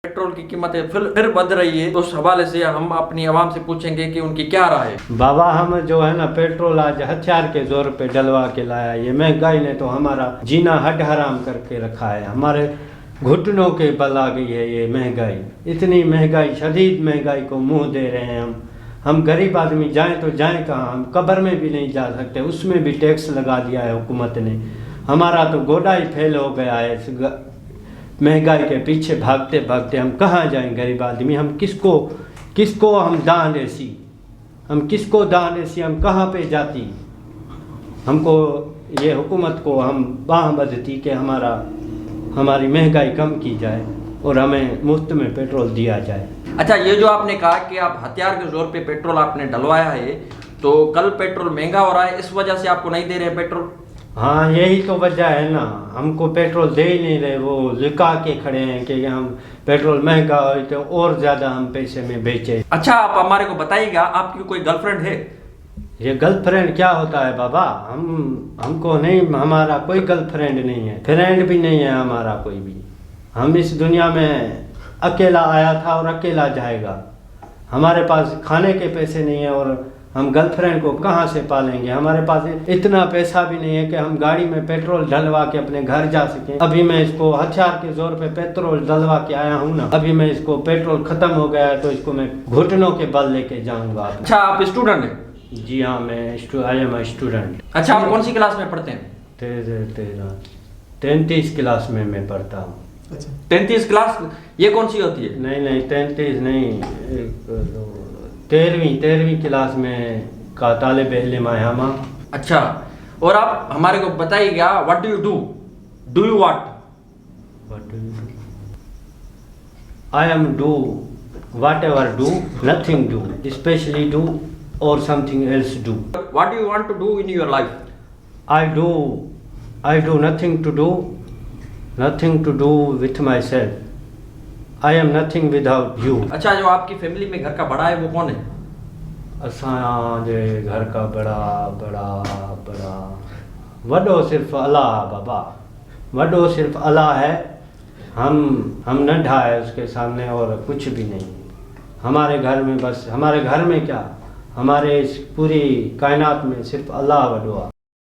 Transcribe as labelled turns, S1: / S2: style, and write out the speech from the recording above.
S1: Petrol की कीमतें फिर बढ़ रही है, तो उस हवाले से हम अपनी आवाम से पूछेंगे कि उनकी क्या राय है।
S2: बाबा, हम जो है ना पेट्रोल आज हथियार के जोर पे डलवा के लाया। ये महंगाई ने तो हमारा जीना हड हराम करके रखा है, हमारे घुटनों के बल आ गई है ये महंगाई। इतनी महंगाई, शदीद महंगाई को मुंह दे रहे हैं हम गरीब आदमी जाएं तो जाएं कहाँ, हम कब्र में भी नहीं जा सकते, उसमें भी टैक्स लगा दिया है हुकूमत ने। हमारा तो गोडा ही फेल हो गया है इस महंगाई के पीछे भागते भागते। हम कहाँ जाएं गरीब आदमी, हम किसको हम दान ऐसी, हम किसको दान ऐसी, हम कहाँ पे जाती। हमको ये हुकूमत को हम बाह बधती कि हमारी महंगाई कम की जाए और हमें मुफ्त में पेट्रोल दिया जाए।
S1: अच्छा, ये जो आपने कहा कि आप हथियार के जोर पे पेट्रोल आपने डलवाया है, तो कल पेट्रोल महंगा हो रहा है, इस वजह से आपको नहीं दे रहे पेट्रोल?
S2: हाँ, यही तो वजह है ना, हमको पेट्रोल दे ही नहीं रहे। वो लिखा के खड़े हैं कि हम पेट्रोल महंगा हो तो और ज़्यादा हम पैसे में बेचे।
S1: अच्छा, आप हमारे को बताइएगा, आपकी कोई गर्लफ्रेंड है?
S2: ये गर्लफ्रेंड क्या होता है बाबा? हमको नहीं, हमारा कोई गर्लफ्रेंड नहीं है, फ्रेंड भी नहीं है हमारा कोई भी। हम इस दुनिया में अकेला आया था और अकेला जाएगा। हमारे पास खाने के पैसे नहीं है और हम गर्लफ्रेंड को कहाँ से पालेंगे? हमारे पास इतना पैसा भी नहीं है कि हम गाड़ी में पेट्रोल डलवा के अपने घर जा सकें। अभी मैं इसको हथियार के जोर पे पेट्रोल डलवा के आया हूँ ना, अभी मैं इसको पेट्रोल खत्म हो गया है तो इसको मैं घुटनों के बल लेके जाऊंगा।
S1: अच्छा, आप स्टूडेंट हैं?
S2: जी हाँ, मैं आई एम स्टूडेंट।
S1: अच्छा, आप कौन सी क्लास में पढ़ते हैं?
S2: 33 क्लास में मैं पढ़ता हूँ।
S1: अच्छा, 33 क्लास, ये कौन सी होती है?
S2: नहीं 33 नहीं, 13वीं क्लास में का तालिब इल्म है हम।
S1: अच्छा, और आप हमारे को बताइएगा, what do you do you what?
S2: I am do what ever do, nothing do, specially do or something else do.
S1: What do you want to do in your life?
S2: I do nothing to do with myself. I am nothing without you.
S1: अच्छा, जो आपकी family में घर का बड़ा है वो कौन है?
S2: असांजे घर का बड़ा वडो सिर्फ अल्लाह बाबा, वडो सिर्फ अल्लाह है। हम नंढा है उसके सामने और कुछ भी नहीं। हमारे घर में बस, हमारे घर में क्या, हमारे इस पूरी कायनात में सिर्फ अल्लाह वडुआ।